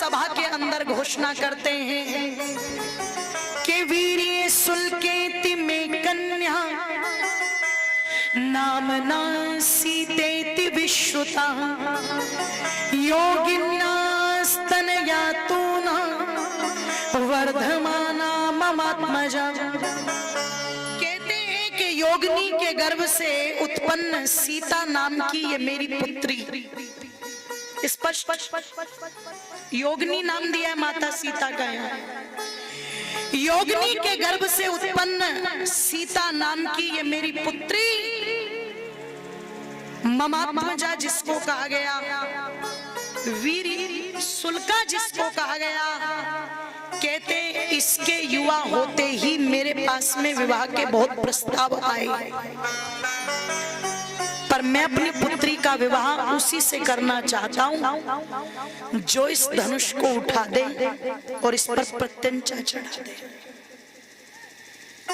सभा के अंदर घोषणा करते हैं कि वीर्य सुलकेति में कन्या नामना सीतेति विश्रुता योगिन्यास्तनया तूना वर्धमाना ममात्मजा। कहते हैं कि योगिनी के गर्भ से उत्पन्न सीता नाम की ये मेरी पुत्री, स्पष्ट योगिनी नाम दिया है माता सीता का। योगिनी के गर्भ से उत्पन्न सीता नाम की ये मेरी पुत्री ममात्मजा जिसको कहा गया, वीर सुलका जिसको कहा गया, कहते इसके युवा होते ही मेरे पास में विवाह के बहुत प्रस्ताव आए, पर मैं अपनी पुत्री का विवाह उसी से करना चाहता हूं जो इस धनुष को उठा दे और इस पर प्रत्यंचा चढ़ा दे।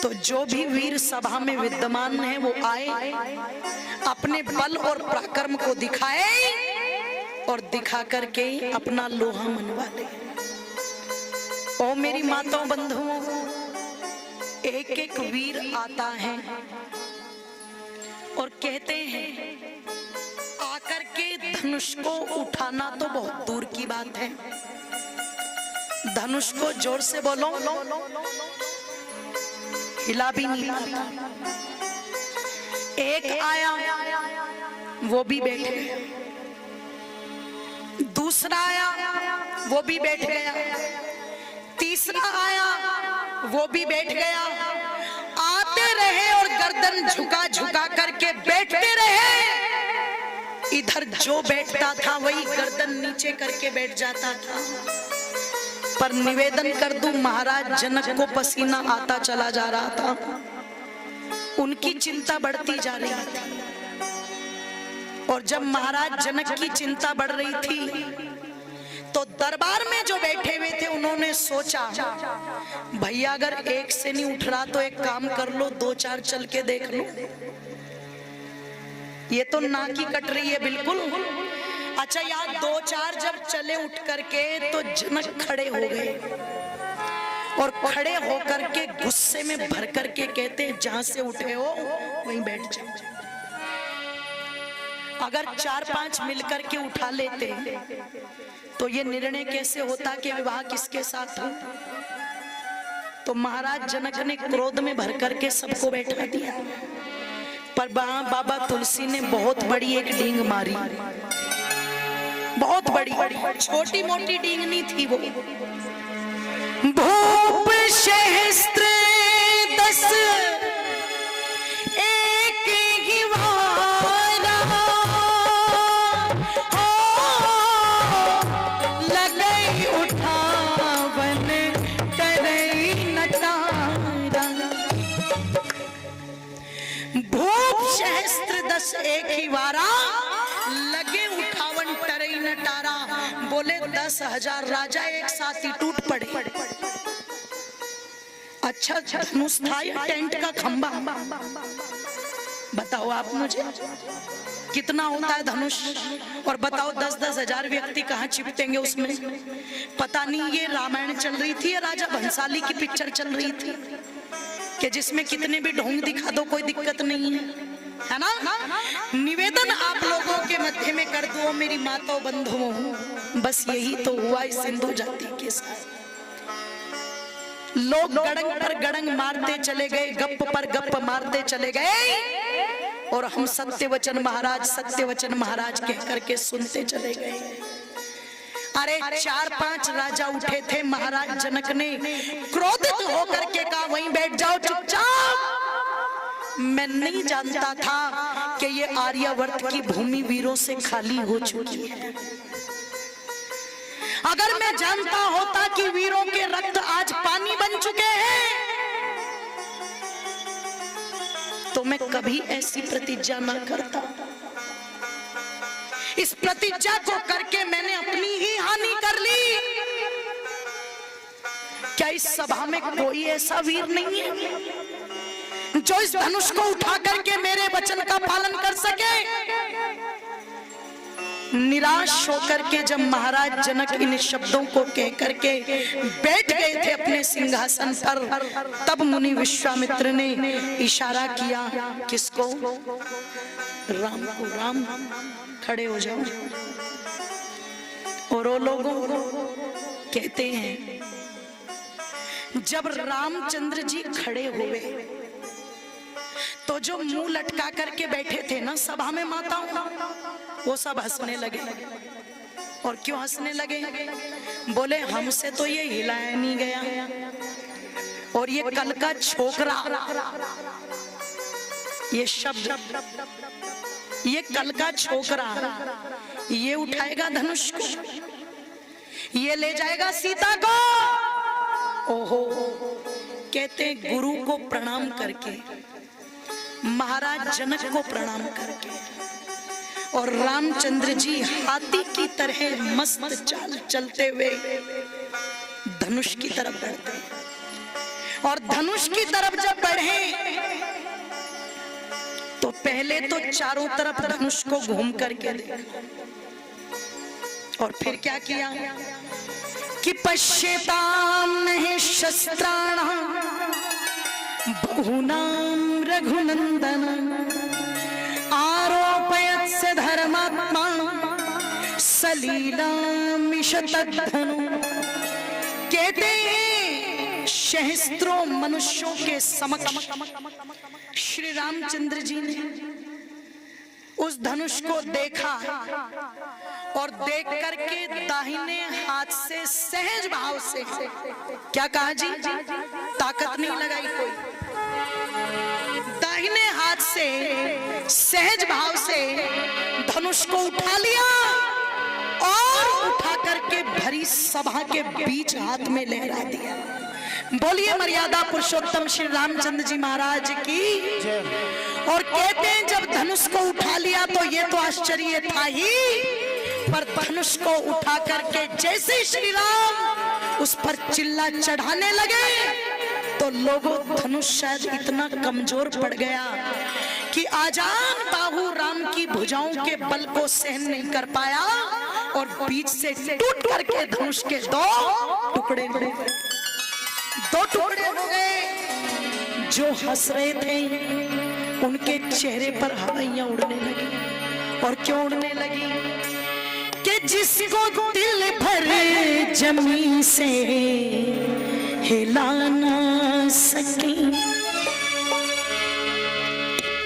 तो जो भी वीर सभा में विद्यमान है वो आए, अपने बल और पराक्रम को दिखाए और दिखा करके अपना लोहा मनवा ले। ओ मेरी माताओं बंधुओं, एक एक वीर आता है और कहते हैं आकर के धनुष को उठाना तो बहुत दूर की बात है। धनुष को जोर से बोलो, हिला भी नहीं पाता। एक आया वो भी बैठ गया, दूसरा आया वो भी बैठ गया, तीसरा आया वो भी बैठ गया। आते रहे और गर्दन झुका झुका करके बैठते रहे। इधर जो बैठता था वही गर्दन नीचे करके बैठ जाता था। पर निवेदन कर दूं, महाराज जनक को पसीना आता चला जा रहा था, उनकी चिंता बढ़ती जा रही थी। और जब महाराज जनक की चिंता बढ़ रही थी तो दरबार में जो बैठे हुए थे उन्होंने सोचा भैया अगर एक से नहीं उठ रहा तो एक काम कर लो, दो चार चल के देख लो। ये तो नाक ही कट रही है बिल्कुल। अच्छा यार, दो चार जब चले उठ करके तो जनक खड़े हो गए और खड़े होकर के गुस्से में भर करके कहते जहां से उठे हो वहीं बैठ जाओ। अगर चार पांच मिलकर के उठा लेते तो ये निर्णय कैसे होता कि विवाह किसके साथ हो। तो महाराज जनक ने क्रोध में भर करके सबको बैठा दिया। पर बाबा तुलसी ने बहुत बड़ी एक डींग मारी, बहुत बड़ी, छोटी मोटी डींग नहीं थी वो। भूप सहस्त्र दस एक ही वारा हो, लगई उठावन करई नटारा। भूप सहस्त्र दस एक ही वारा, लगे उठावन टरई नटारा। बोले 10,000 राजा एक साथ ही टूट पड़े। अच्छा धनुष था या टेंट का खंबा? बताओ आप मुझे, कितना होता है धनुष? और बताओ 10-10 हजार व्यक्ति कहाँ चिपटेंगे उसमें? पता नहीं ये रामायण चल रही थी या राजा भंसाली की पिक्चर चल रही थी कि जिसमें कितने भी ढोंग दिखा दो कोई दिक्कत नहीं है ना। निवेदन आप लोगों के मध्य में कर दो मेरी माताओं बंधुओं, बस यही तो हुआ इस सिंधु जाति के साथ। लोग गड़ंग पर गड़ंग मारते चले गए, गप पर गप मारते चले गए और हम सत्य वचन महाराज कह करके सुनते चले गए। अरे 4-5 राजा उठे थे, महाराज जनक ने क्रोधित होकर के कहा वहीं बैठ जाओ चुपचाप। मैं नहीं जानता था कि ये आर्यावर्त की भूमि वीरों से खाली हो चुकी है। अगर मैं जानता होता कि वीरों के रक्त आज पानी बन चुके हैं तो मैं कभी ऐसी प्रतिज्ञा न करता। इस प्रतिज्ञा को करके मैंने अपनी ही हानि कर ली। क्या इस सभा में कोई ऐसा वीर नहीं है जो इस धनुष को उठा करके मेरे वचन का पालन कर सके? निराश होकर के जब महाराज जनक इन शब्दों को कह करके बैठ गए थे अपने सिंहासन पर, तब मुनि विश्वामित्र ने इशारा किया किसको? राम को। राम खड़े हो जाओ। और वो लोगों को कहते हैं जब रामचंद्र जी खड़े हुए तो जो मुंह लटका करके बैठे थे ना सभा में माताओं, वो सब हंसने लगे। और क्यों हंसने लगे? बोले हमसे तो ये हिलाया नहीं गया, और ये कल का छोकरा, ये शब्द, ये कल का छोकरा, ये उठाएगा धनुष को, ये ले जाएगा सीता को। ओहो, कहते गुरु को प्रणाम करके, महाराज जनक को प्रणाम करके, और रामचंद्र जी हाथी की तरह मस्त चाल चलते हुए धनुष की तरफ बढ़ते हैं। और धनुष की तरफ जब बढ़े तो पहले तो चारों तरफ धनुष को घूम करके देखा, और फिर क्या किया कि पश्येताम नहि शस्त्राणाम बहुनाम रघुनंदन आरोपयत्स धर्मात्मा सलीलामिषतद्धनु। कहते हैं सहस्त्रों मनुष्यों के समक्ष श्री रामचंद्र जी ने उस धनुष को देखा, और देख करके दाहिने हाथ से सहज भाव से क्या कहा जी? ताकत नहीं लगाई कोई, दाहिने हाथ से सहज भाव से धनुष को उठा लिया, और उठा करके भरी सभा के बीच हाथ में लहरा दिया। बोलिए मर्यादा पुरुषोत्तम श्री रामचंद्र जी महाराज की। और कहते हैं जब धनुष को उठा लिया तो ये तो आश्चर्य था ही, पर धनुष को उठा करके जैसे श्री राम उस पर चिल्ला चढ़ाने लगे तो लोगों, धनुष शायद इतना कमजोर पड़ गया कि आजान बाहु राम की भुजाओं के बल को सहन नहीं कर पाया, और बीच से टूट करके धनुष के दो टुकड़े हो गए। जो हंस रहे थे उनके चेहरे पर हवाइयां उड़ने लगी। और क्यों उड़ने लगी? कि जिसको दिल भर जमी से हिला ना सकी,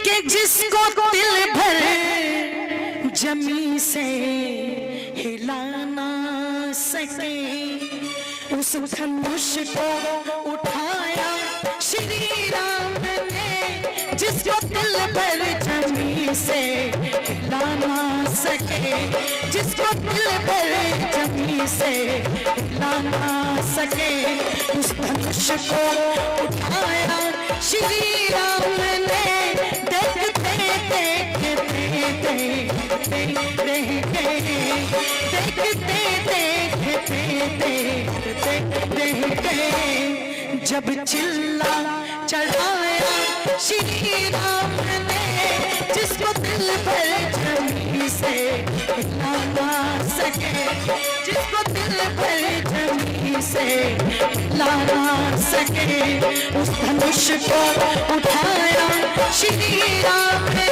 कि जिसको दिल भर जमी से हिला ना सके, उस धनुष को उठाया श्री राम ने, जिसको दिल भर जमी से हिला ना सके, जिसको दिल भर जमी से हिला ना सके, उस धनुष को उठाया श्री राम ने। देखते देखते देखते रह गए, देखते देखते देखते रह गए, जब चिल्ला चढ़ाया श्री राम ने, जिसको दिल भर जमी से हिला ना सके, जिसको दिल भर जमी से हिला ना सके, उस धनुष को उठाया श्री राम ने,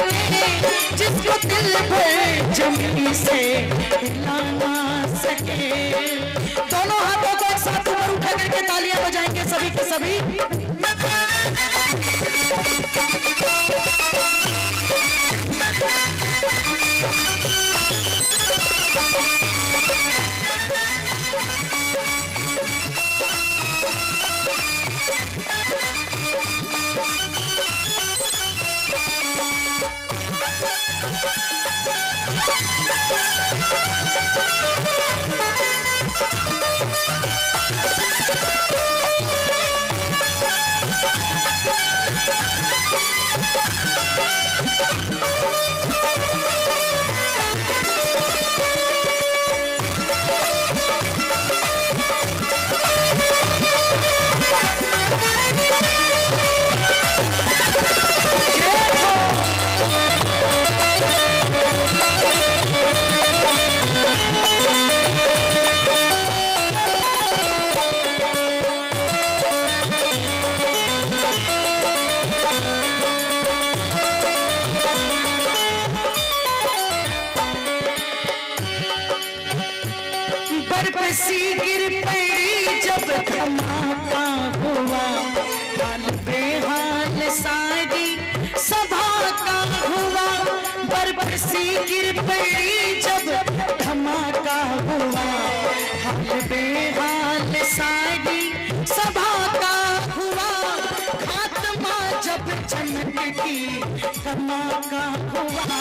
जिसको दिल भर जमी से हिला ना सके। दोनों हाथों को एक साथ ऊपर उठा करके तालियां बजाएंगे सभी के सभी। बरसी गिर पड़ी जब धमाका हुआ, हाल बेहाल सारी सभा का हुआ। बरसी गिर पड़ी जब धमाका हुआ, हाल बेहाल सारी सभा का हुआ। खात्मा जब जनक की धमाका हुआ,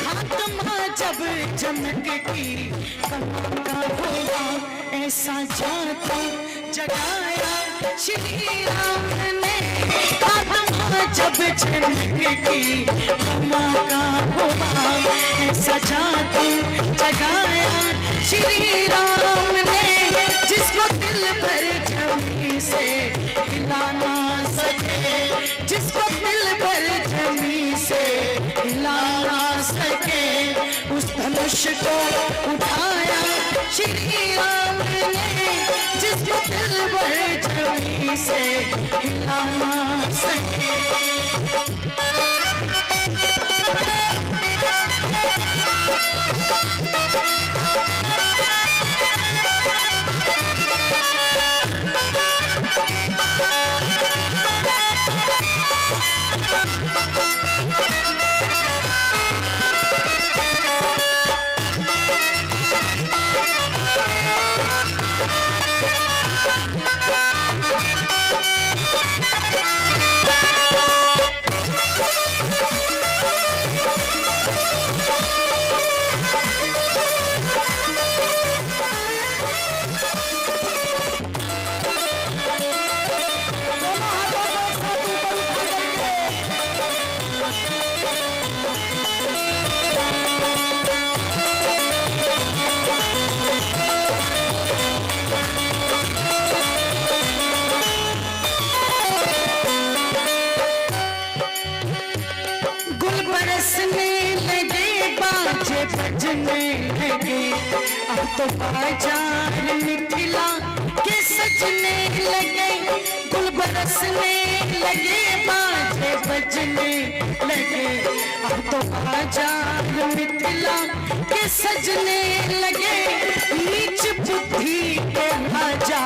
खात्मा जब जनक की धमाका हुआ। ऐसा जादू जगाया श्री राम ने, खात्मा जब जनक की धमाका हुआ। ऐसा जादू जगाया श्री राम ने, जिसको दिल भर जमी से हिला ना सके, जिसको दिल भर जमी से हिला ना सके। उस धनुष को उठाया श्री राम ने, जिसको दिल भर जमी से हिला ना सके। बजने लगे, अब तो बाजार मिथिला के सजने लगे। गुल बरसने लगे, बाजे बजने लगे, अब तो बाजार मिथिला के सजने लगे। नीच बुद्धि के राजा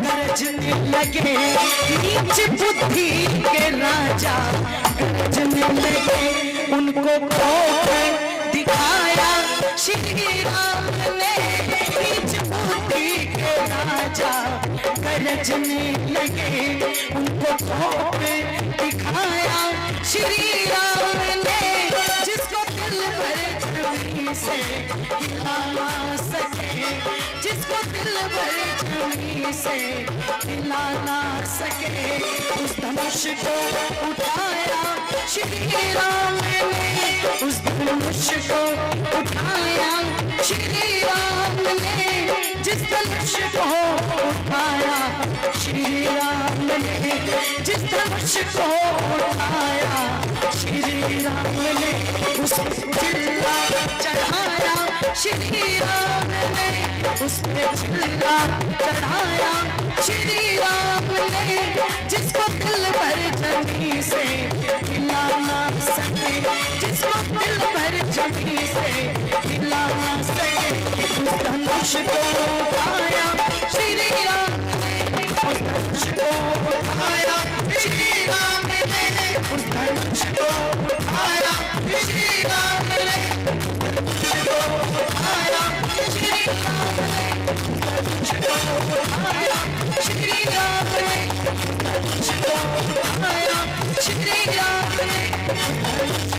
गरजने लगे, नीच बुद्धि के राजा गरजने लगे। उनको खोकर दिखाया श्री राम ने, नीच बुद्धि के राजा गरजने लगे। उनको खोकर दिखाया श्री राम ने, जिसको दिल भर जमी से हिला ना सके, जिसको दिल भर जमी से हिला ना सके। उस धनुष को उठाया श्री राम ने, उस धनुष को उठाया श्री राम ने, जिस धनुष को उठाया श्री राम ने, जिस धनुष को उठाया श्री राम ने। उस चिल्ला चढ़ाया श्री राम ने, उस पे चिल्ला चढ़ाया श्री राम ने, जिसको दिल भर जमी से हिला ना सके, जिसको दिल भर जमी से हिला ना सके। उस धनुष को उठाया श्री राम ने, उस धनुष को उठाया श्री राम ने, उस धनुष को उठाया श्री राम ने, उस धनुष को उठाया श्री राम ने, उस धनुष को उठाया श्री राम ने, उस धनुष को उठाया श्री राम ने, उस धनुष को उठाया श्री राम ने, उस धनुष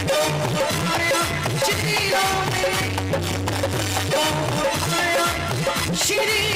को उठाया श्री